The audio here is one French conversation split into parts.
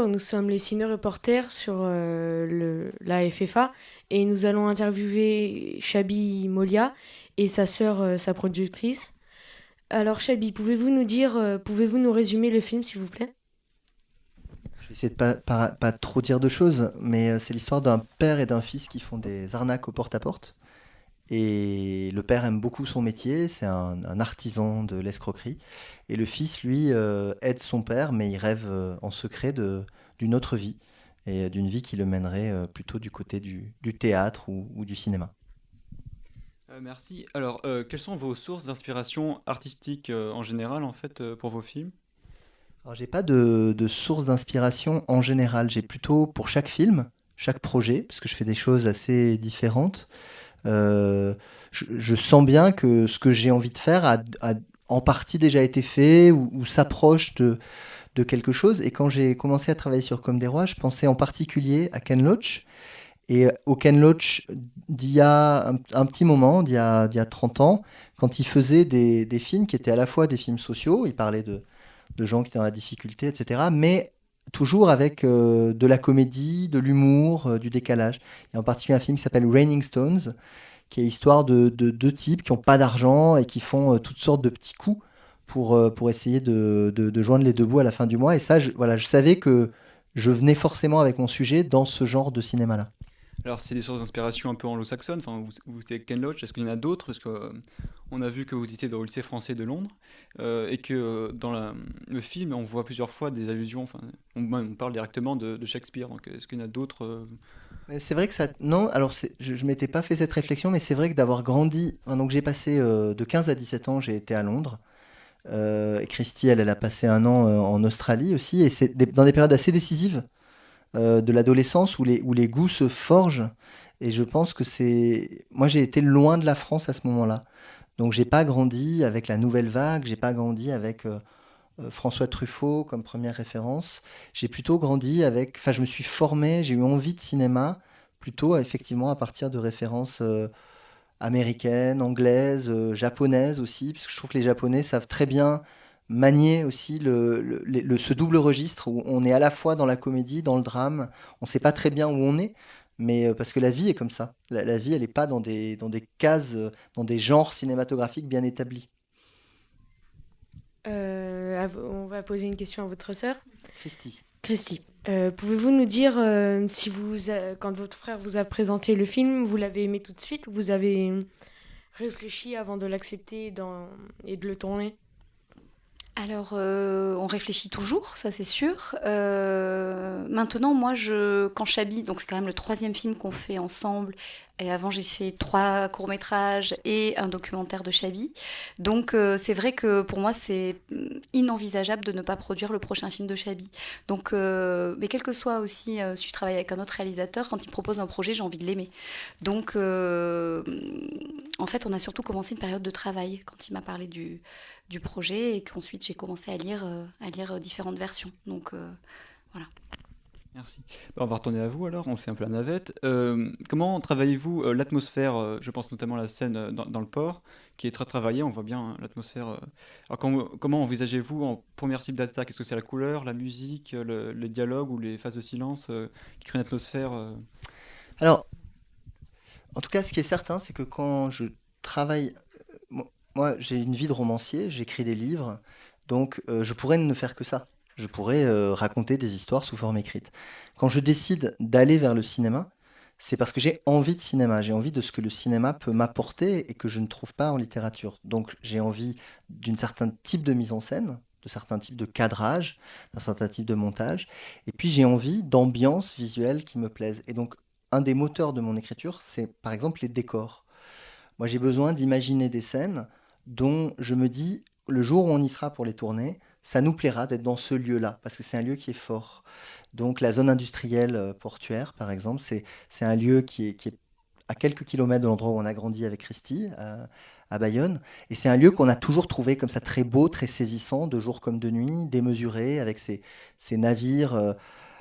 bonjour, nous sommes les ciné-reporters sur la FFA et nous allons interviewer Chabi Molia et sa sœur, sa productrice. Alors Chabi, pouvez-vous nous résumer le film s'il vous plaît? Je vais essayer de pas trop dire de choses, mais c'est l'histoire d'un père et d'un fils qui font des arnaques au porte-à-porte. Et le père aime beaucoup son métier, c'est un artisan de l'escroquerie. Et le fils, lui, aide son père, mais il rêve en secret d'une autre vie, et d'une vie qui le mènerait plutôt du côté du théâtre ou du cinéma. Merci. Alors, quelles sont vos sources d'inspiration artistique en général, en fait, pour vos films? Alors, j'ai pas de source d'inspiration en général, j'ai plutôt pour chaque film, chaque projet, parce que je fais des choses assez différentes. Euh, je sens bien que ce que j'ai envie de faire a en partie déjà été fait ou s'approche de quelque chose. Et quand j'ai commencé à travailler sur Comme des Rois, je pensais en particulier à Ken Loach. Et au Ken Loach d'il y a un petit moment, d'il y a 30 ans, quand il faisait des films qui étaient à la fois des films sociaux, il parlait de gens qui étaient dans la difficulté, etc., mais toujours avec de la comédie, de l'humour, du décalage. Il y a en particulier un film qui s'appelle Raining Stones, qui est l'histoire de deux types qui n'ont pas d'argent et qui font toutes sortes de petits coups pour essayer de joindre les deux bouts à la fin du mois. Et ça, voilà, je savais que je venais forcément avec mon sujet dans ce genre de cinéma-là. Alors, c'est des sources d'inspiration un peu anglo-saxonnes. Enfin, vous êtes Ken Loach, est-ce qu'il y en a d'autres? Parce que on a vu que vous étiez dans le lycée français de Londres et que dans le film, on voit plusieurs fois des allusions. Enfin, on parle directement de Shakespeare. Donc, est-ce qu'il y en a d'autres C'est vrai que ça. Non, alors je m'étais pas fait cette réflexion, mais c'est vrai que d'avoir grandi. Enfin, donc j'ai passé de 15 à 17 ans, j'ai été à Londres. Et Christy, elle a passé un an en Australie aussi. Et c'est dans des périodes assez décisives de l'adolescence où les goûts se forgent. Et je pense que c'est. Moi, j'ai été loin de la France à ce moment-là. Donc, j'ai pas grandi avec la nouvelle vague, j'ai pas grandi avec François Truffaut comme première référence. J'ai plutôt grandi avec. Enfin, je me suis formé, j'ai eu envie de cinéma plutôt effectivement à partir de références américaines, anglaises, japonaises aussi, parce que je trouve que les Japonais savent très bien manier aussi ce double registre où on est à la fois dans la comédie, dans le drame, on ne sait pas très bien où on est, mais parce que la vie est comme ça. La vie, elle n'est pas dans des cases, dans des genres cinématographiques bien établis. On va poser une question à votre sœur. Christy. Christy, pouvez-vous nous dire si quand votre frère vous a présenté le film, vous l'avez aimé tout de suite ou vous avez réfléchi avant de l'accepter et de le tourner? Alors, on réfléchit toujours, ça c'est sûr. Maintenant, moi, quand Chabi, donc c'est quand même le troisième film qu'on fait ensemble, et avant j'ai fait 3 courts-métrages et un documentaire de Chabi. Donc, c'est vrai que pour moi, c'est inenvisageable de ne pas produire le prochain film de Chabi. Donc, mais quel que soit aussi, si je travaille avec un autre réalisateur, quand il me propose un projet, j'ai envie de l'aimer. Donc, en fait, on a surtout commencé une période de travail quand il m'a parlé du projet et qu'ensuite j'ai commencé à lire différentes versions. Donc voilà. Merci. On va retourner à vous alors, on fait un peu la navette. Comment travaillez-vous l'atmosphère, je pense notamment à la scène dans le port, qui est très travaillée, on voit bien hein, l'atmosphère. Alors comment envisagez-vous en première cible d'attaque? Est-ce que c'est la couleur, la musique, les dialogues ou les phases de silence qui créent une atmosphère Alors, en tout cas, ce qui est certain, c'est que quand je travaille, moi, j'ai une vie de romancier, j'écris des livres, donc je pourrais ne faire que ça. Je pourrais raconter des histoires sous forme écrite. Quand je décide d'aller vers le cinéma, c'est parce que j'ai envie de cinéma, j'ai envie de ce que le cinéma peut m'apporter et que je ne trouve pas en littérature. Donc j'ai envie d'un certain type de mise en scène, de certains types de cadrage, d'un certain type de montage, et puis j'ai envie d'ambiance visuelle qui me plaise. Et donc un des moteurs de mon écriture, c'est par exemple les décors. Moi, j'ai besoin d'imaginer des scènes dont je me dis, le jour où on y sera pour les tourner, ça nous plaira d'être dans ce lieu-là, parce que c'est un lieu qui est fort. Donc la zone industrielle portuaire, par exemple, c'est un lieu qui est à quelques kilomètres de l'endroit où on a grandi avec Christy, à Bayonne. Et c'est un lieu qu'on a toujours trouvé comme ça très beau, très saisissant, de jour comme de nuit, démesuré, avec ces navires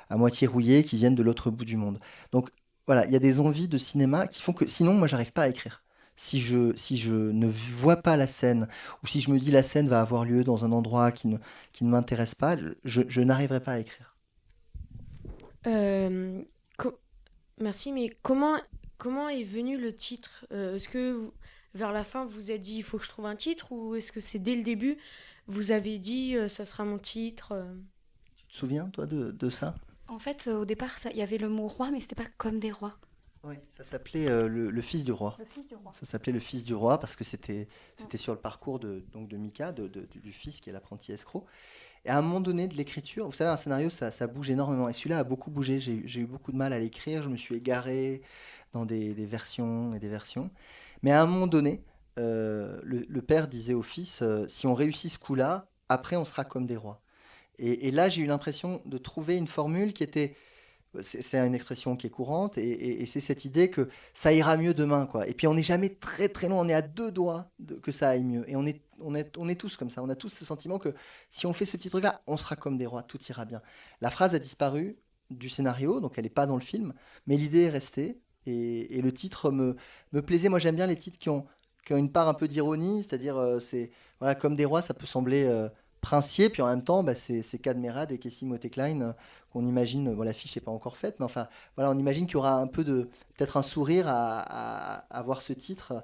à moitié rouillés qui viennent de l'autre bout du monde. Donc voilà, il y a des envies de cinéma qui font que sinon, moi, j'arrive pas à écrire. Si je ne vois pas la scène, ou si je me dis la scène va avoir lieu dans un endroit qui ne m'intéresse pas, je n'arriverai pas à écrire. Euh, co- Merci, mais comment est venu le titre? Est-ce que vers la fin, vous vous êtes dit, il faut que je trouve un titre, ou est-ce que c'est dès le début, vous avez dit, ça sera mon titre? Tu te souviens, toi, de ça? En fait, au départ, il y avait le mot roi, mais c'était pas comme des rois. Oui. Ça s'appelait le Fils du Roi. Le fils du roi. Ça s'appelait le Fils du Roi parce que c'était sur le parcours de Mika, du fils qui est l'apprenti escroc. Et à un moment donné de l'écriture, vous savez, un scénario, ça bouge énormément. Et celui-là a beaucoup bougé. J'ai eu beaucoup de mal à l'écrire. Je me suis égaré dans des versions et des versions. Mais à un moment donné, le père disait au fils, si on réussit ce coup-là, après on sera comme des rois. Et là, j'ai eu l'impression de trouver une formule qui était c'est une expression qui est courante et c'est cette idée que ça ira mieux demain, quoi. Et puis on n'est jamais très très loin, on est à deux doigts que ça aille mieux. Et on est tous comme ça, on a tous ce sentiment que si on fait ce petit truc-là, on sera comme des rois, tout ira bien. La phrase a disparu du scénario, donc elle n'est pas dans le film, mais l'idée est restée et le titre me plaisait. Moi j'aime bien les titres qui ont une part un peu d'ironie, c'est-à-dire c'est voilà, comme des rois, ça peut sembler princier, puis en même temps, bah, c'est Cadmerade et Casey Moteklein qu'on imagine, bon, l'affiche n'est pas encore faite, mais enfin, voilà, on imagine qu'il y aura un peu peut-être un sourire à voir ce titre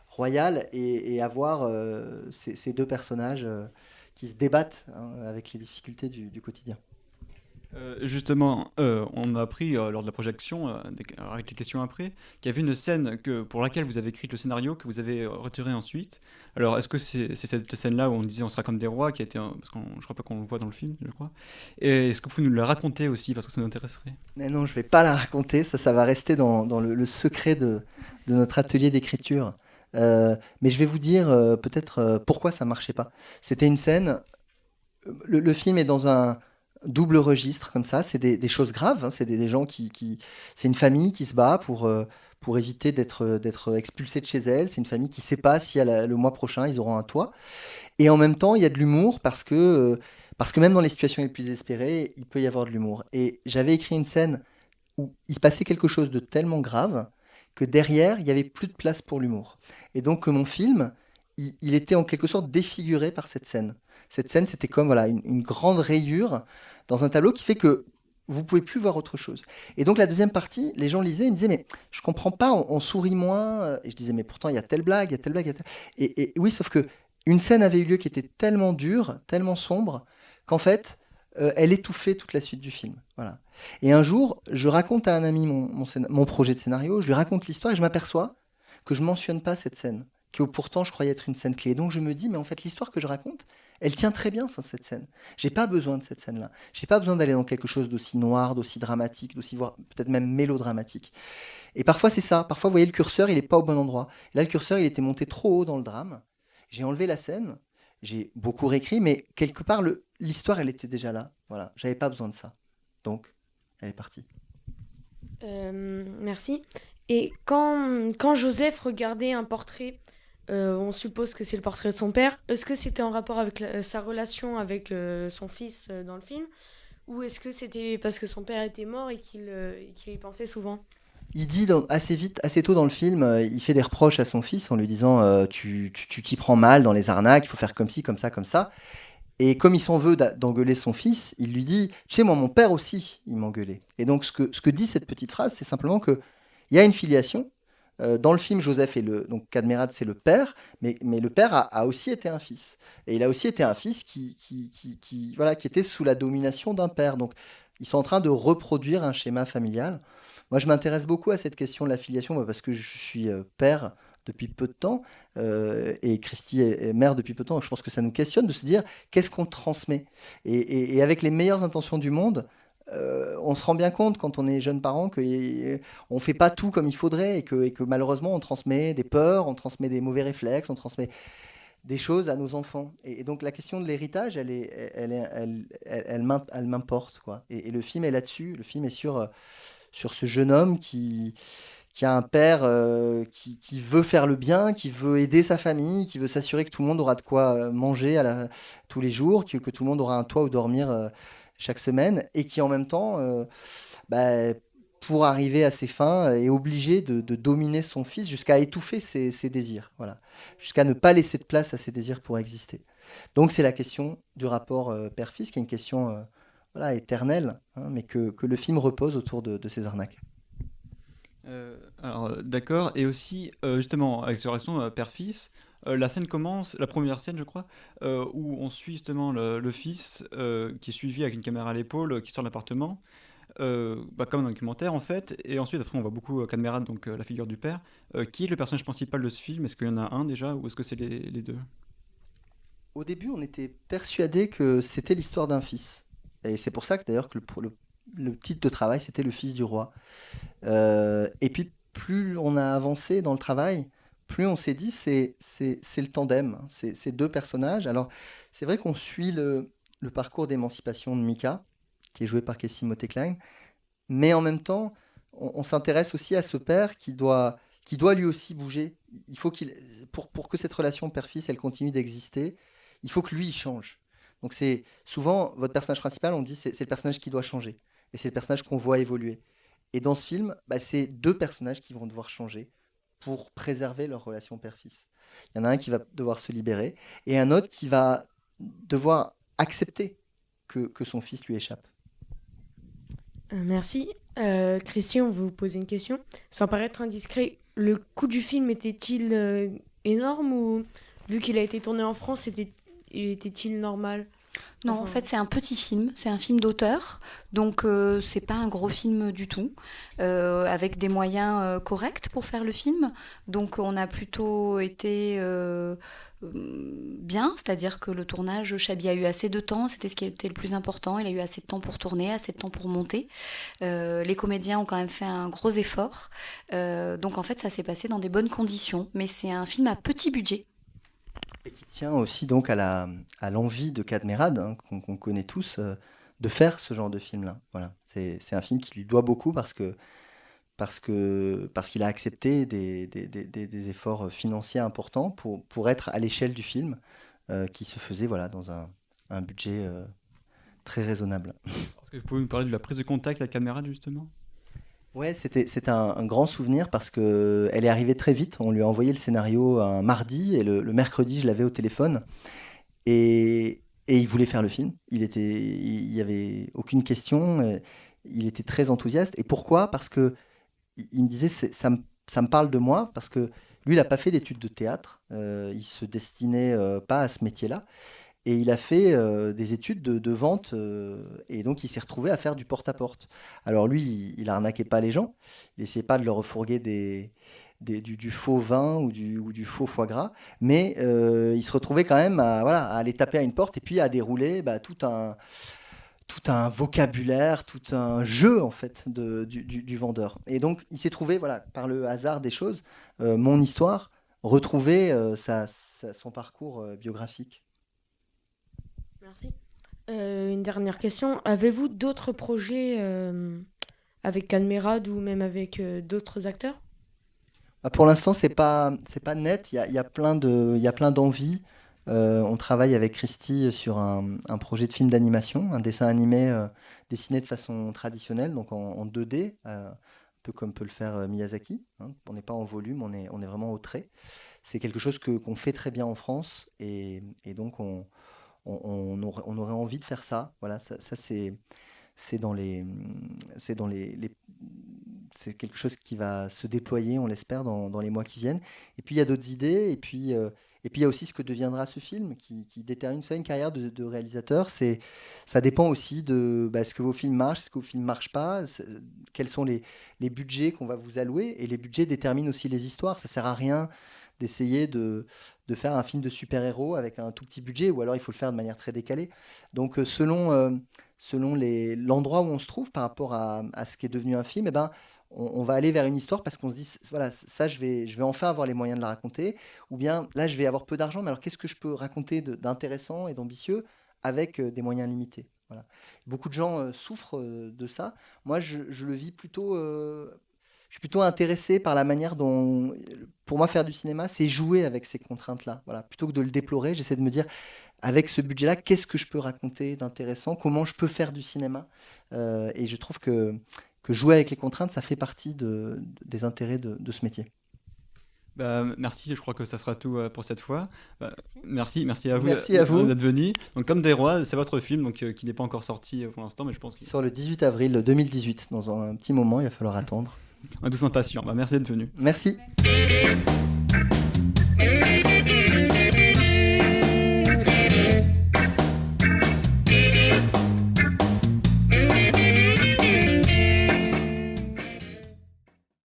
royal et à voir ces deux personnages qui se débattent hein, avec les difficultés du quotidien. Justement, on a appris lors de la projection, avec les questions après, qu'il y avait une scène pour laquelle vous avez écrit le scénario que vous avez retiré ensuite. Alors, est-ce que c'est cette scène-là où on disait on sera comme des rois, qui a été, parce que je crois pas qu'on le voit dans le film, je crois. Et est-ce que vous pouvez nous la raconter aussi, parce que ça nous intéresserait? Mais non, je ne vais pas la raconter, ça va rester dans le secret de notre atelier d'écriture. Mais je vais vous dire peut-être pourquoi ça marchait pas. C'était une scène, le film est dans un double registre comme ça, c'est des choses graves, hein, c'est des gens c'est une famille qui se bat pour éviter d'être expulsée de chez elle, c'est une famille qui ne sait pas si le mois prochain ils auront un toit. Et en même temps, il y a de l'humour parce que même dans les situations les plus désespérées, il peut y avoir de l'humour. Et j'avais écrit une scène où il se passait quelque chose de tellement grave que derrière, il n'y avait plus de place pour l'humour. Et donc que mon film, il était en quelque sorte défiguré par cette scène. Cette scène, c'était comme voilà, une grande rayure dans un tableau qui fait que vous pouvez plus voir autre chose. Et donc la deuxième partie, les gens lisaient, ils me disaient mais je comprends pas, on sourit moins. Et je disais mais pourtant il y a telle blague, il y a telle blague, il y a telle... Et oui, sauf que une scène avait eu lieu qui était tellement dure, tellement sombre, qu'en fait, elle étouffait toute la suite du film. Voilà. Et un jour, je raconte à un ami mon projet de scénario, je lui raconte l'histoire et je m'aperçois que je mentionne pas cette scène, que pourtant je croyais être une scène clé. Et donc je me dis, mais en fait, l'histoire que je raconte, elle tient très bien sans cette scène. J'ai pas besoin de cette scène-là. J'ai pas besoin d'aller dans quelque chose d'aussi noir, d'aussi dramatique, d'aussi voire peut-être même mélodramatique. Et parfois c'est ça. Parfois, vous voyez, le curseur, il est pas au bon endroit. Et là, le curseur, il était monté trop haut dans le drame. J'ai enlevé la scène. J'ai beaucoup réécrit, mais quelque part, l'histoire, elle était déjà là. Voilà. J'avais pas besoin de ça. Donc, elle est partie. Merci. Et quand Joseph regardait un portrait, on suppose que c'est le portrait de son père, est-ce que c'était en rapport avec sa relation avec son fils dans le film, ou est-ce que c'était parce que son père était mort et qu'il y pensait souvent? Il dit assez vite, assez tôt dans le film, il fait des reproches à son fils en lui disant tu t'y prends mal dans les arnaques, il faut faire comme ci, comme ça, comme ça. Et comme il s'en veut d'engueuler son fils, il lui dit tu sais, moi, mon père aussi, il m'engueulait. Et donc, ce que dit cette petite phrase, c'est simplement qu'il y a une filiation. Dans le film, Joseph donc Cadmerade, c'est le père, mais le père a aussi été un fils. Et il a aussi été un fils voilà, qui était sous la domination d'un père. Donc, ils sont en train de reproduire un schéma familial. Moi, je m'intéresse beaucoup à cette question de la filiation parce que je suis père depuis peu de temps et Christy est mère depuis peu de temps. Je pense que ça nous questionne de se dire qu'est-ce qu'on transmet. Et avec les meilleures intentions du monde, on se rend bien compte quand on est jeune parent qu'on ne fait pas tout comme il faudrait et que malheureusement on transmet des peurs, on transmet des mauvais réflexes, on transmet des choses à nos enfants. Et donc la question de l'héritage, elle m'importe, quoi. Et le film est là-dessus. Le film est sur ce jeune homme qui a un père qui veut faire le bien, qui veut aider sa famille, qui veut s'assurer que tout le monde aura de quoi manger tous les jours, que tout le monde aura un toit où dormir chaque semaine, et qui en même temps, bah, pour arriver à ses fins, est obligé de dominer son fils jusqu'à étouffer ses désirs, voilà, jusqu'à ne pas laisser de place à ses désirs pour exister. Donc c'est la question du rapport père-fils, qui est une question voilà, éternel, hein, mais que le film repose autour de ces arnaques. Alors, d'accord. Et aussi, justement, avec ce relation père-fils, la scène commence, la première scène, je crois, où on suit justement le fils qui est suivi avec une caméra à l'épaule, qui sort de l'appartement, comme un documentaire en fait. Et ensuite, après, on voit beaucoup Cadmerade, donc la figure du père. Qui est le personnage principal de ce film? Est-ce qu'il y en a un déjà, ou est-ce que c'est les deux? Au début, on était persuadé que c'était l'histoire d'un fils. Et c'est pour ça que d'ailleurs que le titre de travail, c'était Le Fils du Roi. Et puis, plus on a avancé dans le travail, plus on s'est dit, c'est le tandem, hein, c'est deux personnages. Alors, c'est vrai qu'on suit le parcours d'émancipation de Mika, qui est joué par Casey Motte-Klein, mais en même temps, on s'intéresse aussi à ce père qui doit lui aussi bouger. Il faut pour que cette relation père-fils, elle continue d'exister, il faut que lui, il change. Donc c'est souvent, votre personnage principal, on dit, c'est le personnage qui doit changer. Et c'est le personnage qu'on voit évoluer. Et dans ce film, bah, c'est deux personnages qui vont devoir changer pour préserver leur relation père-fils. Il y en a un qui va devoir se libérer et un autre qui va devoir accepter que son fils lui échappe. Merci. Christian, on veut vous poser une question. Sans paraître indiscret, le coût du film était-il énorme ou, vu qu'il a été tourné en France, était-il normal? Non, en Enfin, fait, c'est un petit film, c'est un film d'auteur, donc c'est pas un gros film du tout, avec des moyens corrects pour faire le film. Donc on a plutôt été bien, c'est-à-dire que le tournage, Chabi a eu assez de temps, c'était ce qui était le plus important. Il a eu assez de temps pour tourner, assez de temps pour monter. Les comédiens ont quand même fait un gros effort, donc en fait, ça s'est passé dans des bonnes conditions. Mais c'est un film à petit budget. Et qui tient aussi donc à l'envie de Cadmerade, hein, qu'on connaît tous, de faire ce genre de film-là. Voilà. C'est un film qui lui doit beaucoup parce qu'il a accepté des efforts financiers importants pour être à l'échelle du film qui se faisait voilà, dans un budget très raisonnable. Est-ce que vous pouvez nous parler de la prise de contact avec Cadmerade, justement? Ouais, c'était un grand souvenir parce que elle est arrivée très vite. On lui a envoyé le scénario un mardi et le mercredi, je l'avais au téléphone et il voulait faire le film. Il y avait aucune question. Il était très enthousiaste. Et pourquoi? Parce que il me disait ça me parle de moi parce que lui, il n'a pas fait d'études de théâtre. Il se destinait pas à ce métier-là. Et il a fait des études de vente et donc il s'est retrouvé à faire du porte-à-porte. Alors lui, il arnaquait pas les gens, il essayait pas de leur refourguer du faux vin ou du faux foie gras, mais il se retrouvait quand même voilà, à aller taper à une porte et puis à dérouler bah, tout un vocabulaire, tout un jeu en fait du vendeur. Et donc il s'est trouvé, voilà, par le hasard des choses, mon histoire, retrouver son parcours biographique. merci. Une dernière question. Avez-vous d'autres projets avec Cadmerade ou même avec d'autres acteurs? Ah, pour l'instant, c'est pas net. Il y a plein d'envies. On travaille avec Christy sur un projet de film d'animation, un dessin animé dessiné de façon traditionnelle, donc en 2D, un peu comme peut le faire Miyazaki, hein. On n'est pas en volume, on est vraiment au trait. C'est quelque chose qu'on fait très bien en France et donc on aurait envie de faire ça. Voilà, ça, c'est dans c'est quelque chose qui va se déployer, on l'espère, dans les mois qui viennent. Et puis il y a d'autres idées, et puis il y a aussi ce que deviendra ce film qui détermine ça, une carrière de réalisateur. Ça dépend aussi de est-ce que vos films marchent, est-ce que vos films ne marchent pas, quels sont les budgets qu'on va vous allouer, et les budgets déterminent aussi les histoires. Ça sert à rien d'essayer de faire un film de super-héros avec un tout petit budget, ou alors il faut le faire de manière très décalée. Donc selon l'endroit où on se trouve par rapport à ce qui est devenu un film, eh ben, on va aller vers une histoire parce qu'on se dit, voilà, ça, je vais enfin avoir les moyens de la raconter. Ou bien, là, je vais avoir peu d'argent, mais alors qu'est-ce que je peux raconter d'intéressant et d'ambitieux avec des moyens limités? Voilà. Beaucoup de gens souffrent de ça. Moi, je le vis plutôt. Je suis plutôt intéressé par la manière dont, pour moi, faire du cinéma, c'est jouer avec ces contraintes-là. Voilà. Plutôt que de le déplorer, j'essaie de me dire, avec ce budget-là, qu'est-ce que je peux raconter d'intéressant? Comment je peux faire du cinéma? Et je trouve que jouer avec les contraintes, ça fait partie des intérêts de ce métier. Merci, je crois que ça sera tout pour cette fois. Merci à vous, Merci à vous. d'être venu. Donc, Comme des rois, c'est votre film donc, qui n'est pas encore sorti pour l'instant, mais je pense Qui sort le 18 avril 2018. Dans un petit moment, il va falloir attendre. qu'on est tous impatients. Merci d'être venu. Merci.